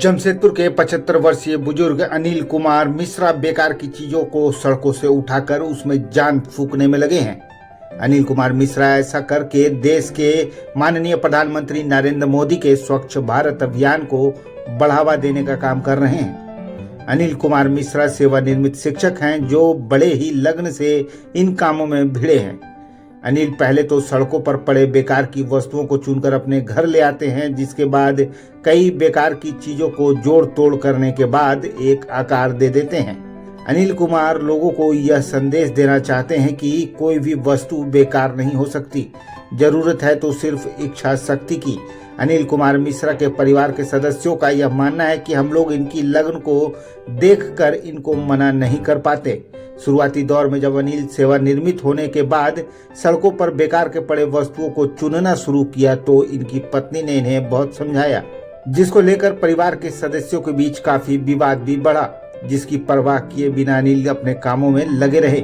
जमशेदपुर के 75 वर्षीय बुजुर्ग अनिल कुमार मिश्रा बेकार की चीजों को सड़कों से उठाकर उसमें जान फूंकने में लगे हैं। अनिल कुमार मिश्रा ऐसा करके देश के माननीय प्रधानमंत्री नरेंद्र मोदी के स्वच्छ भारत अभियान को बढ़ावा देने का काम कर रहे हैं। अनिल कुमार मिश्रा सेवानिवृत्त शिक्षक हैं जो बड़े ही लगन से इन कामों में भिड़े हैं। अनिल पहले तो सड़कों पर पड़े बेकार की वस्तुओं को चुनकर अपने घर ले आते हैं, जिसके बाद कई बेकार की चीजों को जोड़ तोड़ करने के बाद एक आकार दे देते हैं। अनिल कुमार लोगों को यह संदेश देना चाहते हैं कि कोई भी वस्तु बेकार नहीं हो सकती, जरूरत है तो सिर्फ इच्छा शक्ति की। अनिल कुमार मिश्रा के परिवार के सदस्यों का यह मानना है कि हम लोग इनकी लगन को देखकर इनको मना नहीं कर पाते। शुरुआती दौर में जब अनिल सेवानिवृत्त होने के बाद सड़कों पर बेकार के पड़े वस्तुओं को चुनना शुरू किया तो इनकी पत्नी ने इन्हें बहुत समझाया, जिसको लेकर परिवार के सदस्यों के बीच काफी विवाद भी बढ़ा, जिसकी परवाह किए बिना अनिल अपने कामों में लगे रहे।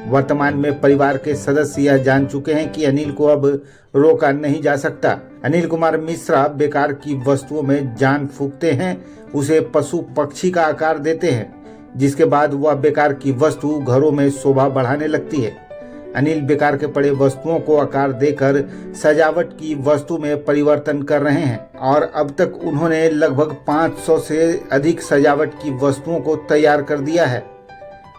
वर्तमान में परिवार के सदस्य यह जान चुके हैं कि अनिल को अब रोका नहीं जा सकता। अनिल कुमार मिश्रा बेकार की वस्तुओं में जान फूंकते हैं, उसे पशु पक्षी का आकार देते हैं, जिसके बाद वह बेकार की वस्तु घरों में शोभा बढ़ाने लगती है। अनिल बेकार के पड़े वस्तुओं को आकार देकर सजावट की वस्तु में परिवर्तन कर रहे हैं और अब तक उन्होंने लगभग 500 से अधिक सजावट की वस्तुओं को तैयार कर दिया है।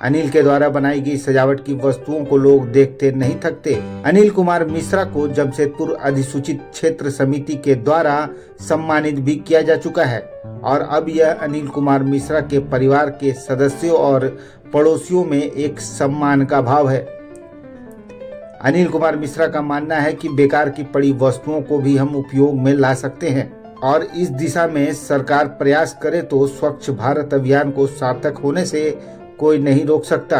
अनिल के द्वारा बनाई गई सजावट की वस्तुओं को लोग देखते नहीं थकते। अनिल कुमार मिश्रा को जमशेदपुर अधिसूचित क्षेत्र समिति के द्वारा सम्मानित भी किया जा चुका है और अब यह अनिल कुमार मिश्रा के परिवार के सदस्यों और पड़ोसियों में एक सम्मान का भाव है। अनिल कुमार मिश्रा का मानना है कि बेकार की पड़ी वस्तुओं को भी हम उपयोग में ला सकते हैं और इस दिशा में सरकार प्रयास करे तो स्वच्छ भारत अभियान को सार्थक होने से कोई नहीं रोक सकता।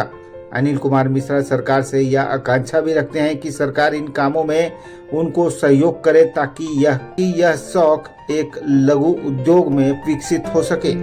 अनिल कुमार मिश्रा सरकार से यह आकांक्षा भी रखते हैं कि सरकार इन कामों में उनको सहयोग करे ताकि यह शौक एक लघु उद्योग में विकसित हो सके।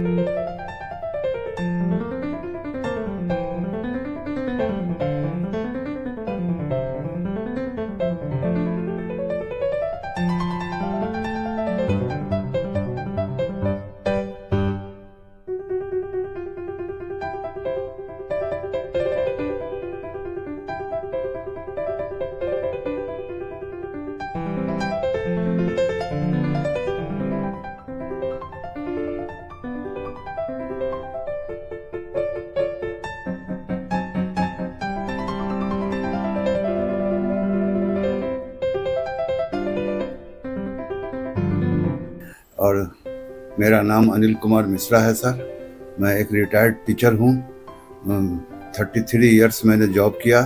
और मेरा नाम अनिल कुमार मिश्रा है सर। मैं एक रिटायर्ड टीचर हूँ। 33 इयर्स मैंने जॉब किया।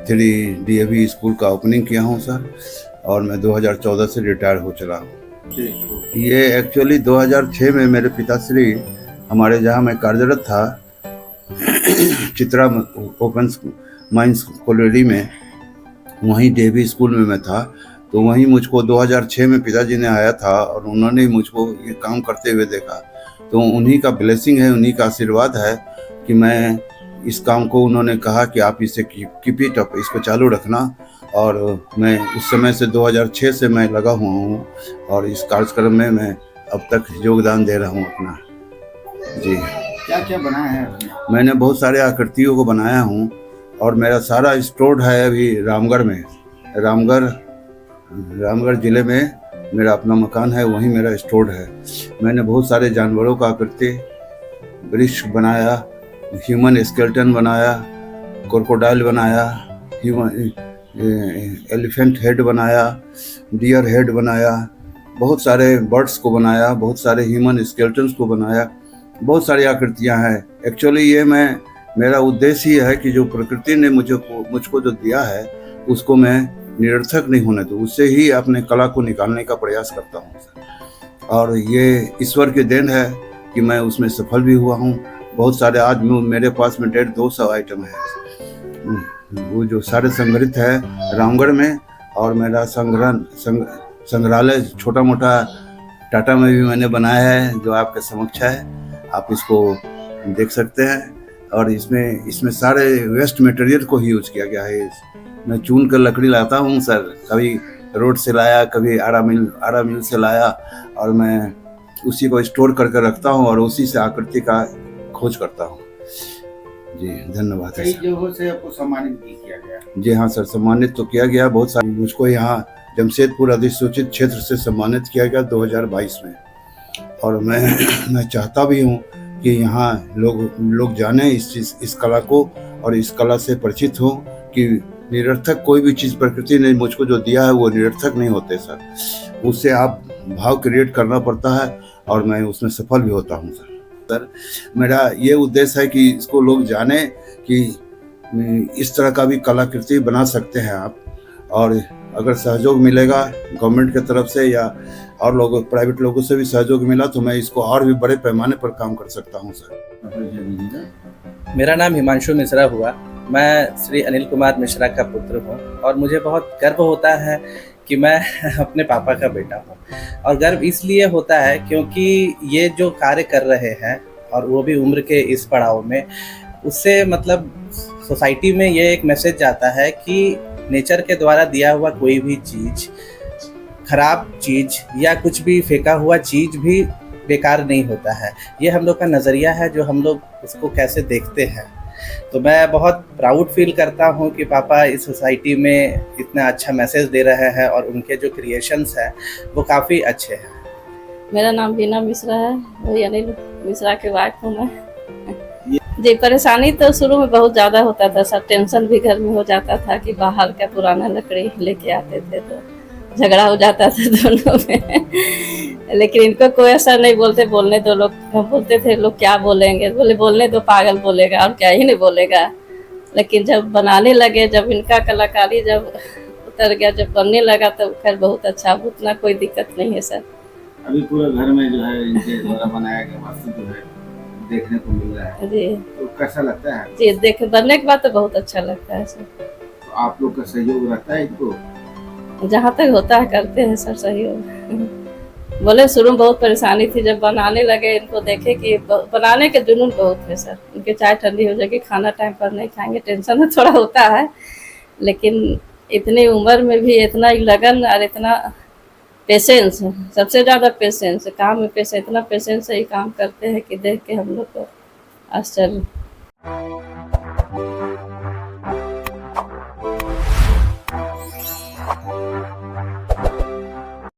3 DAV स्कूल का ओपनिंग किया हूँ सर और मैं 2014 से रिटायर हो चला हूँ। ये एक्चुअली 2006 में मेरे पिताश्री हमारे जहाँ मैं कार्यरत था चित्रा ओपन माइंस कॉलोनी में, वहीं DAV स्कूल में मैं था, तो वहीं मुझको 2006 में पिताजी ने आया था और उन्होंने मुझको ये काम करते हुए देखा, तो उन्हीं का ब्लेसिंग है, उन्हीं का आशीर्वाद है कि मैं इस काम को, उन्होंने कहा कि आप इसे कीप इट अप, इसको चालू रखना। और मैं उस समय से 2006 से मैं लगा हुआ हूँ और इस कार्यक्रम में मैं अब तक योगदान दे रहा हूँ अपना। जी, क्या क्या बनाया है? मैंने बहुत सारे आकृतियों को बनाया हूँ और मेरा सारा स्टोर है अभी रामगढ़ में। रामगढ़ ज़िले में मेरा अपना मकान है, वहीं मेरा स्टोर है। मैंने बहुत सारे जानवरों का आकृति, वृक्ष बनाया, ह्यूमन स्केलेटन बनाया, क्रोकोडाइल बनाया, एलिफेंट हेड बनाया, डियर हेड बनाया, बहुत सारे बर्ड्स को बनाया, बहुत सारे ह्यूमन स्केलेटन्स को बनाया, बहुत सारी आकृतियाँ हैं। एक्चुअली ये मेरा उद्देश्य ही है कि जो प्रकृति ने मुझको जो दिया है उसको मैं निरर्थक नहीं होने दूँ, उससे ही अपने कला को निकालने का प्रयास करता हूँ और ये ईश्वर की देन है कि मैं उसमें सफल भी हुआ हूँ। बहुत सारे आज मेरे पास में 150-200 आइटम है, वो जो सारे संग्रहित है रामगढ़ में। और मेरा संग्रहालय छोटा मोटा टाटा में भी मैंने बनाया है जो आपके समक्ष है, आप इसको देख सकते हैं। और इसमें सारे वेस्ट मटेरियल को ही यूज किया गया है। मैं चून कर लकड़ी लाता हूँ सर, कभी रोड से लाया, कभी आरा मिल से लाया, और मैं उसी को स्टोर करके रखता हूँ और उसी से आकृति का खोज करता हूँ। जी धन्यवाद। कई जगहों से आपको सम्मानित भी किया गया। जी हाँ सर, सम्मानित तो किया गया बहुत सारे। मुझको यहाँ जमशेदपुर अधिसूचित क्षेत्र से सम्मानित किया गया 2022 में। और मैं चाहता भी हूँ कि यहाँ लोग जाने इस कला को और इस कला से परिचित हों कि निरर्थक कोई भी चीज़ प्रकृति ने मुझको जो दिया है वो निरर्थक नहीं होते सर। उससे आप भाव क्रिएट करना पड़ता है और मैं उसमें सफल भी होता हूँ सर। मेरा ये उद्देश्य है कि इसको लोग जाने कि इस तरह का भी कलाकृति बना सकते हैं आप। और अगर सहयोग मिलेगा गवर्नमेंट की तरफ से या और लोगों प्राइवेट लोगों से भी सहयोग मिला तो मैं इसको और भी बड़े पैमाने पर काम कर सकता हूँ सर। मेरा नाम हिमांशु मिश्रा हुआ। मैं श्री अनिल कुमार मिश्रा का पुत्र हूँ और मुझे बहुत गर्व होता है कि मैं अपने पापा का बेटा हूँ। और गर्व इसलिए होता है क्योंकि ये जो कार्य कर रहे हैं और वो भी उम्र के इस पड़ाव में, उससे मतलब सोसाइटी में ये एक मैसेज जाता है कि नेचर के द्वारा दिया हुआ कोई भी चीज़, खराब चीज़ या कुछ भी फेंका हुआ चीज़ भी बेकार नहीं होता है। ये हम लोग का नज़रिया है जो हम लोग उसको कैसे देखते हैं। तो मैं बहुत प्राउड फील करता हूँ कि पापा इस सोसाइटी में इतना अच्छा मैसेज दे रहे हैं और उनके जो क्रिएशंस हैं वो काफ़ी अच्छे हैं। मेरा नाम बीना मिश्रा है, वही अनिल मिश्रा के वाइफ हूँ मैं। जी परेशानी तो शुरू में बहुत ज़्यादा होता था सर, टेंशन भी घर में हो जाता था कि बाहर का पुराना लकड़ी लेके आते थे तो झगड़ा हो जाता था दोनों में। लेकिन इनको कोई ऐसा नहीं बोलते, बोलने दो। लोग बोलते थे लोग क्या बोलेंगे, बोलने दो, पागल बोलेगा और क्या ही नहीं बोलेगा। लेकिन जब बनाने लगे, जब इनका कलाकारी जब उतर गया, जब बनने लगा तो खैर बहुत अच्छा, उतना कोई दिक्कत नहीं है सर। अभी पूरा घर में जो है इनके द्वारा बनाया गया वास्तु जो है देखने को मिल रहा है जी, तो कैसा लगता है? जी देख बनने के बाद तो बहुत अच्छा लगता है सर। तो आप लोग का सहयोग रहता है इनको? जहाँ तक होता है करते हैं सर सहयोग। बोले शुरू में बहुत परेशानी थी, जब बनाने लगे इनको देखे कि बनाने के जुनून बहुत है सर। उनके चाय ठंडी हो जाएगी, खाना टाइम पर नहीं खाएंगे, टेंशन में थोड़ा होता है। लेकिन इतनी उम्र में भी इतना लगन और इतना पेशेंस है, सबसे ज़्यादा पेशेंस है काम में। इतना पेशेंस से ही काम करते हैं कि देख के हम लोग को आश्चर्य।